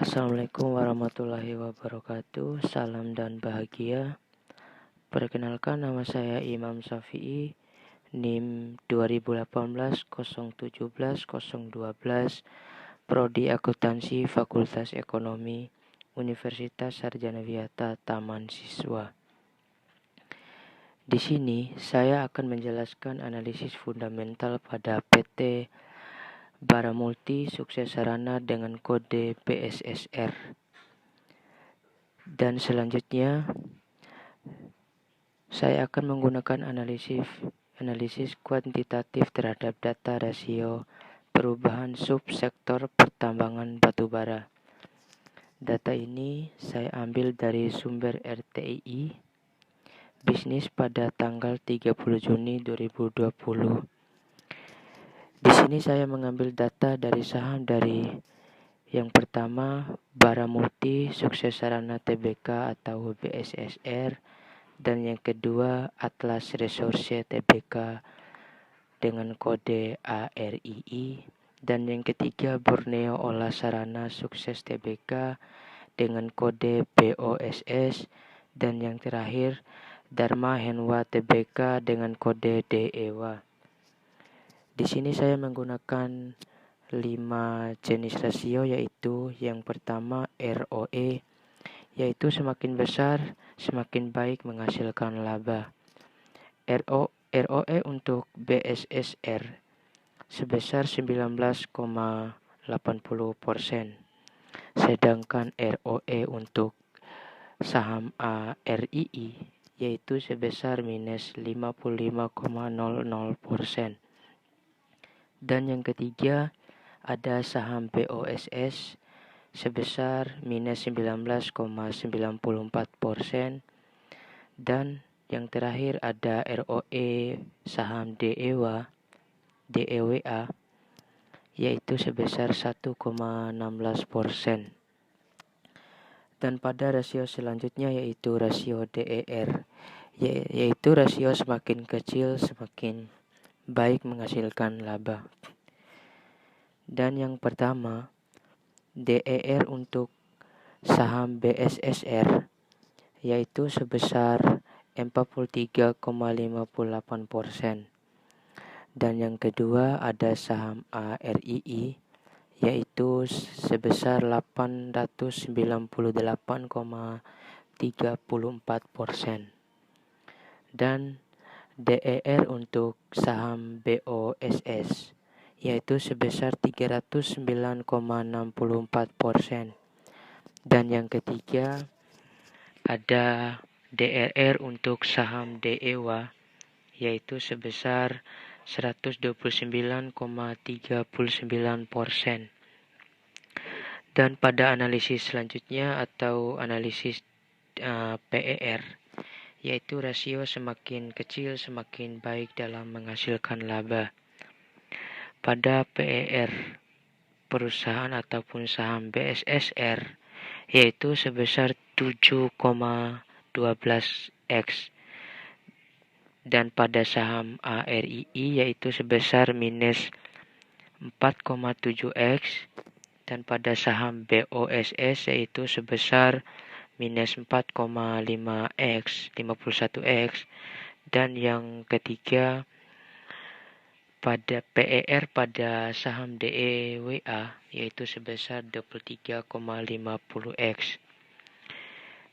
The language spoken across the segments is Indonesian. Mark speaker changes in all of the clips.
Speaker 1: Assalamualaikum warahmatullahi wabarakatuh. Salam dan bahagia. Perkenalkan, nama saya Imam Syafi'i, NIM 2018 017 012, Prodi Akuntansi Fakultas Ekonomi, Universitas Sarjana Wiyata Taman Siswa. Di sini saya akan menjelaskan analisis fundamental pada PT Baramulti Sukses Sarana dengan kode BSSR. Dan selanjutnya saya akan menggunakan analisis kuantitatif terhadap data rasio perubahan subsektor pertambangan batubara. Data ini saya ambil dari sumber RTII bisnis pada tanggal 30 Juni 2020. Di sini saya mengambil data dari saham dari yang pertama Baramulti Sukses Sarana Tbk atau BSSR, dan yang kedua Atlas Resource Tbk dengan kode ARII, dan yang ketiga Borneo Olah Sarana Sukses Tbk dengan kode BOSS, dan yang terakhir Dharma Henwa Tbk dengan kode DEWA. Di sini saya menggunakan 5 jenis rasio, yaitu yang pertama ROE, yaitu semakin besar semakin baik menghasilkan laba. ROE untuk BSSR sebesar 19,80%, sedangkan ROE untuk saham ARII yaitu sebesar minus 55,00%. Dan yang ketiga ada saham BOSS sebesar minus 19,94%, dan yang terakhir ada ROE saham DEWA yaitu sebesar 1,16%. Dan pada rasio selanjutnya yaitu rasio DER, yaitu rasio semakin kecil semakin baik menghasilkan laba. Dan yang pertama DER untuk saham BSSR yaitu sebesar 43,58%. Dan yang kedua ada saham ARII yaitu sebesar 898,34%. Dan DER untuk saham BOSS yaitu sebesar 309,64%. Dan yang ketiga ada DRR untuk saham DEWA yaitu sebesar 129,39%. Dan pada analisis selanjutnya atau analisis PER, yaitu rasio semakin kecil semakin baik dalam menghasilkan laba. Pada PER perusahaan ataupun saham BSSR yaitu sebesar 7,12x, dan pada saham ARII yaitu sebesar minus 4,7x, dan pada saham BOSS yaitu sebesar minus 4,5x, 51x, dan yang ketiga pada PER pada saham DEWA yaitu sebesar 23,50x.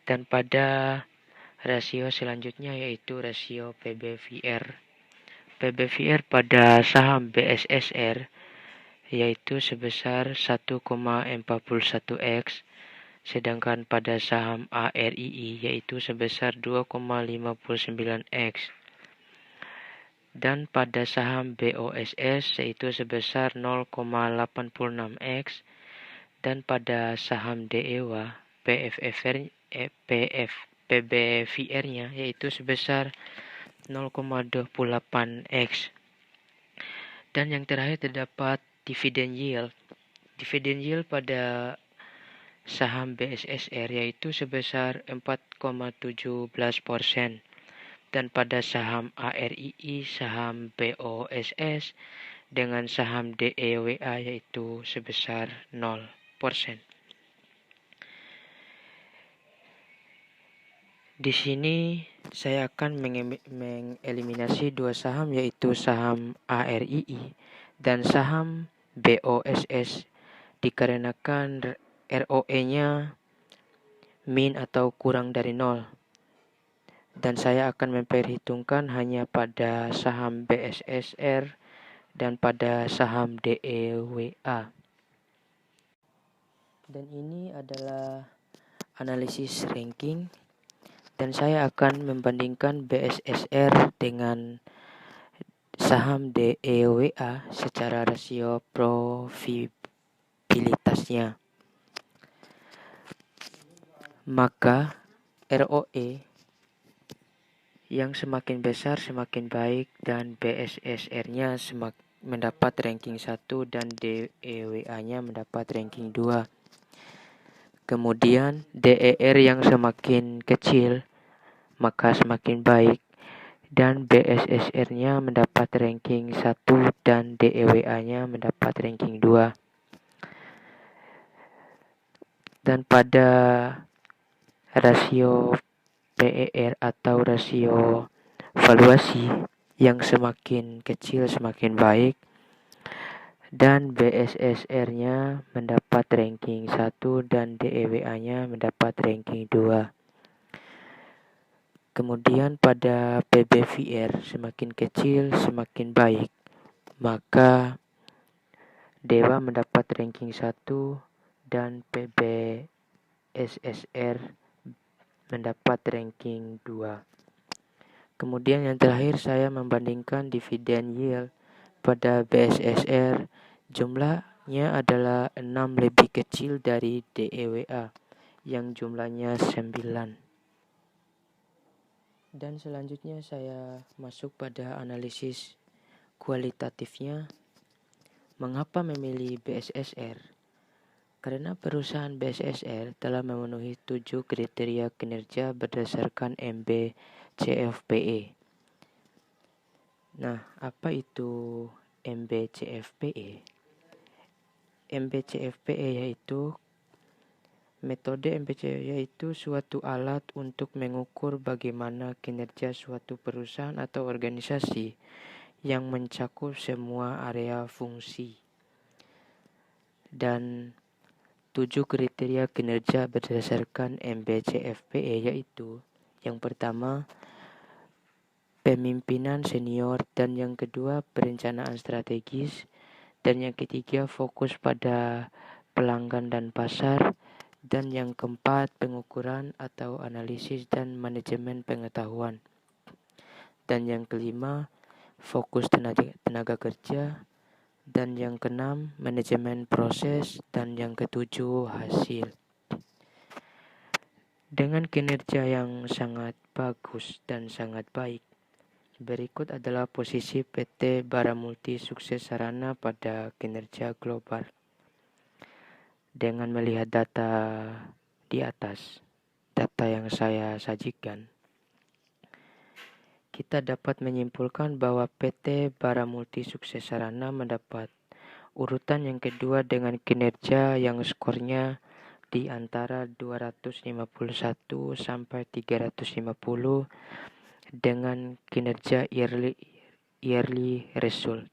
Speaker 1: Dan pada rasio selanjutnya yaitu rasio PBVR. PBVR pada saham BSSR yaitu sebesar 1,41x, sedangkan pada saham ARII yaitu sebesar 2,59x. Dan pada saham BOSS yaitu sebesar 0,86x, dan pada saham DEWA PBVR-nya yaitu sebesar 0,28x. Dan yang terakhir terdapat dividen yield. Dividen yield pada saham BSSR yaitu sebesar 4,17%, dan pada saham ARII, saham BOSS dengan saham DEWA yaitu sebesar 0%. Di sini saya akan mengeliminasi dua saham, yaitu saham ARII dan saham BOSS, dikarenakan ROE-nya min atau kurang dari 0. Dan saya akan memperhitungkan hanya pada saham BSSR dan pada saham DEWA. Dan ini adalah analisis ranking. Dan saya akan membandingkan BSSR dengan saham DEWA secara rasio profitabilitasnya. Maka ROE yang semakin besar semakin baik, dan BSSR-nya mendapat ranking 1 dan DEWA-nya mendapat ranking 2. Kemudian DER yang semakin kecil maka semakin baik, dan BSSR-nya mendapat ranking 1 dan DEWA-nya mendapat ranking 2. Dan pada rasio PER atau rasio valuasi yang semakin kecil semakin baik, dan BSSR-nya mendapat ranking 1 dan DEWA-nya mendapat ranking 2. Kemudian pada PBVR semakin kecil semakin baik, maka DEWA mendapat ranking 1 dan PBSSR mendapat ranking 2. Kemudian yang terakhir saya membandingkan dividen yield. Pada BSSR jumlahnya adalah 6 lebih kecil dari DEWA yang jumlahnya 9. Dan selanjutnya saya masuk pada analisis kualitatifnya. Mengapa memilih BSSR? Karena perusahaan BSSR telah memenuhi 7 kriteria kinerja berdasarkan MBCFPE. Nah, apa itu MBCFPE? MBCFPE yaitu metode MBCFPE yaitu suatu alat untuk mengukur bagaimana kinerja suatu perusahaan atau organisasi yang mencakup semua area fungsi. Dan 7 kriteria kinerja berdasarkan MBCFPE yaitu: yang pertama, pemimpinan senior, dan yang kedua, perencanaan strategis, dan yang ketiga, fokus pada pelanggan dan pasar, dan yang keempat, pengukuran atau analisis dan manajemen pengetahuan, dan yang kelima, fokus tenaga kerja, dan yang keenam, manajemen proses, dan yang ketujuh, hasil. Dengan kinerja yang sangat bagus dan sangat baik, berikut adalah posisi PT Bara Multi Sukses Sarana pada kinerja global. Dengan melihat data di atas, data yang saya sajikan, kita dapat menyimpulkan bahwa PT Bara Multi Sukses Sarana mendapat urutan yang kedua dengan kinerja yang skornya di antara 251 sampai 350 dengan kinerja yearly result.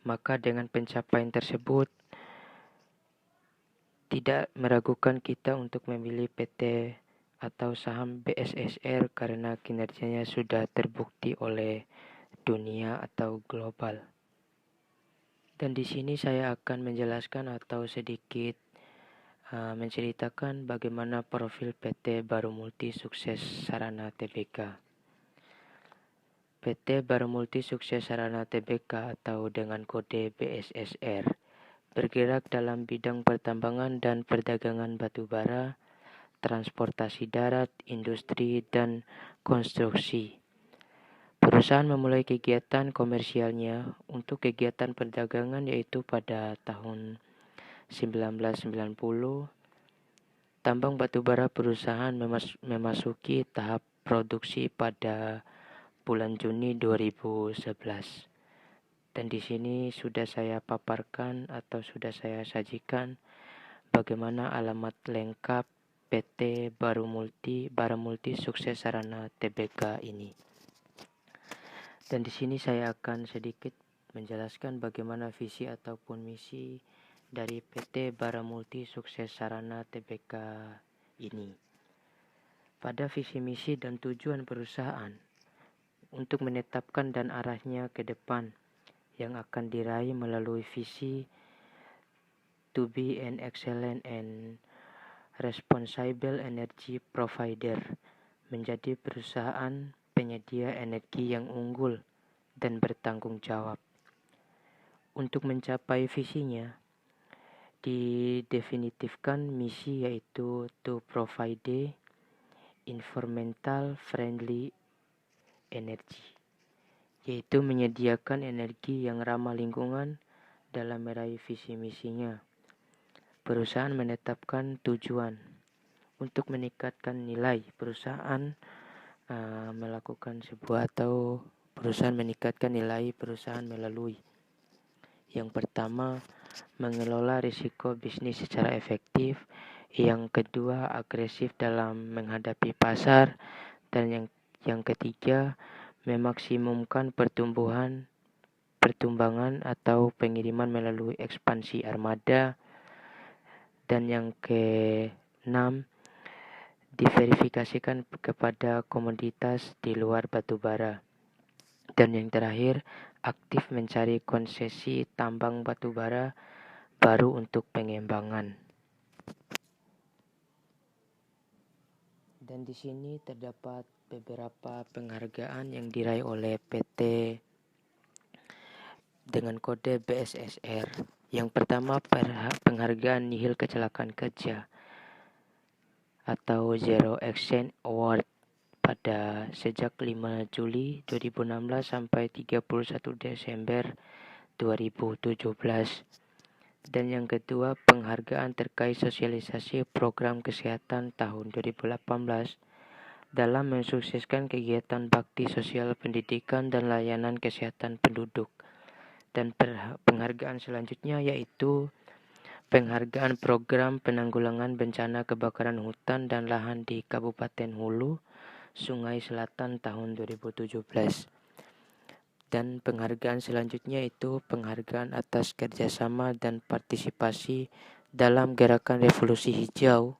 Speaker 1: Maka dengan pencapaian tersebut tidak meragukan kita untuk memilih PT atau saham BSSR karena kinerjanya sudah terbukti oleh dunia atau global. Dan di sini saya akan menjelaskan atau sedikit menceritakan bagaimana profil PT Bara Multi Sukses Sarana Tbk. PT Bara Multi Sukses Sarana Tbk atau dengan kode BSSR bergerak dalam bidang pertambangan dan perdagangan batu bara, transportasi darat, industri, dan konstruksi. Perusahaan memulai kegiatan komersialnya untuk kegiatan perdagangan yaitu pada tahun 1990. Tambang batubara perusahaan memasuki tahap produksi pada bulan Juni 2011. Dan di sini sudah saya paparkan atau sudah saya sajikan bagaimana alamat lengkap PT Baramulti Sukses Sarana Tbk ini. Dan di sini saya akan sedikit menjelaskan bagaimana visi ataupun misi dari PT Baramulti Sukses Sarana Tbk ini. Pada visi misi dan tujuan perusahaan untuk menetapkan dan arahnya ke depan yang akan diraih melalui visi to be an excellent and responsible energy provider, menjadi perusahaan penyedia energi yang unggul dan bertanggung jawab. Untuk mencapai visinya, didefinitifkan misi yaitu to provide environmental friendly energy, yaitu menyediakan energi yang ramah lingkungan. Dalam meraih visi misinya, perusahaan menetapkan tujuan untuk meningkatkan nilai perusahaan meningkatkan nilai perusahaan melalui yang pertama, mengelola risiko bisnis secara efektif. Yang kedua, agresif dalam menghadapi pasar. Dan yang ketiga, memaksimumkan pertumbangan atau pengiriman melalui ekspansi armada. Dan yang keenam, diverifikasikan kepada komoditas di luar batubara. Dan yang terakhir, aktif mencari konsesi tambang batubara baru untuk pengembangan. Dan di sini terdapat beberapa penghargaan yang diraih oleh PT dengan kode BSSR. Yang pertama, penghargaan nihil kecelakaan kerja atau Zero Accident Award pada sejak 5 Juli 2016 sampai 31 Desember 2017. Dan yang kedua, penghargaan terkait sosialisasi program kesehatan tahun 2018 dalam mensukseskan kegiatan bakti sosial pendidikan dan layanan kesehatan penduduk. Dan penghargaan selanjutnya yaitu penghargaan program penanggulangan bencana kebakaran hutan dan lahan di Kabupaten Hulu, Sungai Selatan tahun 2017. Dan penghargaan selanjutnya itu penghargaan atas kerjasama dan partisipasi dalam gerakan revolusi hijau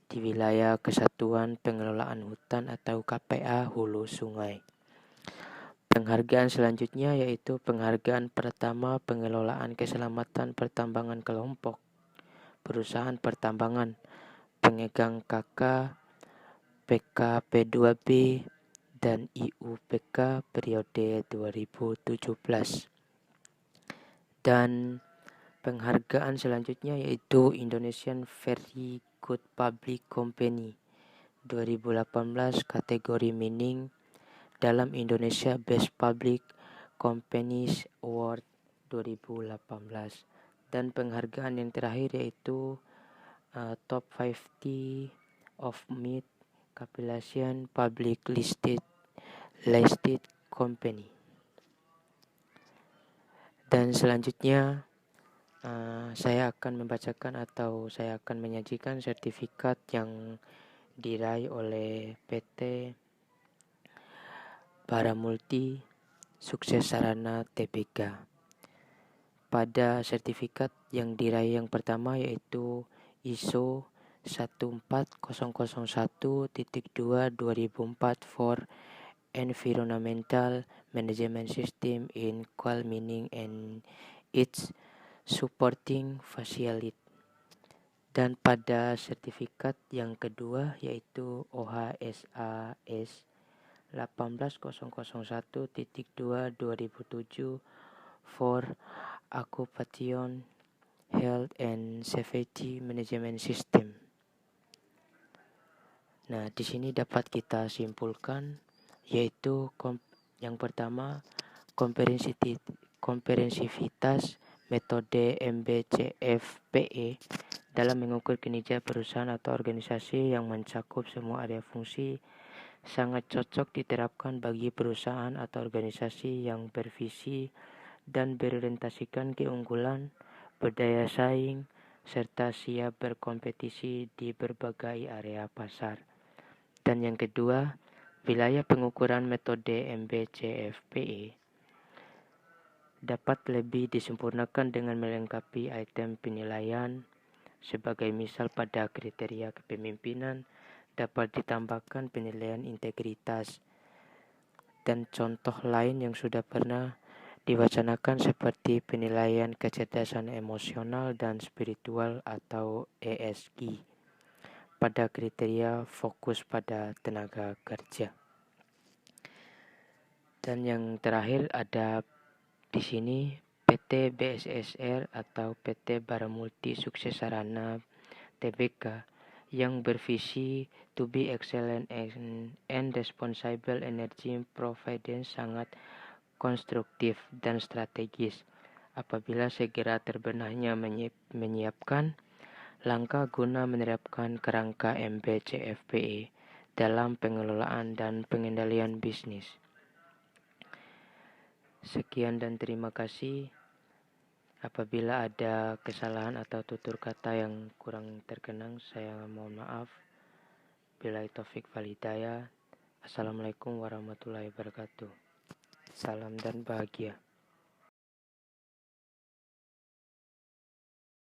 Speaker 1: di wilayah Kesatuan Pengelolaan Hutan atau KPA Hulu Sungai. Penghargaan selanjutnya yaitu penghargaan pertama pengelolaan keselamatan pertambangan kelompok perusahaan pertambangan pengegang KK PKP2B dan IUPK periode 2017. Dan penghargaan selanjutnya yaitu Indonesian Very Good Public Company 2018 kategori mining dalam Indonesia Best Public Companies Award 2018. Dan penghargaan yang terakhir yaitu Top 50 of Mid Capitalization Public Listed Company. Dan selanjutnya saya akan membacakan atau saya akan menyajikan sertifikat yang diraih oleh PT Baramulti Sukses Sarana Tbk. Pada sertifikat yang diraih yang pertama yaitu ISO 14001.2/2004 for Environmental Management System in Coal Mining and its Supporting Facility. Dan pada sertifikat yang kedua yaitu OHSAS 18001.2/2007 for Occupation Health and Safety Management System. Nah, di sini dapat kita simpulkan yaitu yang pertama komprehensivitas metode MBCFPE dalam mengukur kinerja perusahaan atau organisasi yang mencakup semua area fungsi sangat cocok diterapkan bagi perusahaan atau organisasi yang bervisi dan berorientasikan keunggulan, berdaya saing, serta siap berkompetisi di berbagai area pasar. Dan yang kedua, wilayah pengukuran metode MBCFPE dapat lebih disempurnakan dengan melengkapi item penilaian. Sebagai misal pada kriteria kepemimpinan dapat ditambahkan penilaian integritas. Dan contoh lain yang sudah pernah diwacanakan seperti penilaian kecerdasan emosional dan spiritual atau ESG pada kriteria fokus pada tenaga kerja. Dan yang terakhir ada di sini PT BSSR atau PT Baramulti Sukses Sarana Tbk yang bervisi to be excellent and responsible energy providence sangat konstruktif dan strategis apabila segera terbenahnya menyiapkan langkah guna menerapkan kerangka MBCFPE dalam pengelolaan dan pengendalian bisnis. Sekian dan terima kasih. Apabila ada kesalahan atau tutur kata yang kurang terkenang, saya mohon maaf. Billahi taufik wal hidayah. Assalamualaikum warahmatullahi wabarakatuh. Salam dan bahagia.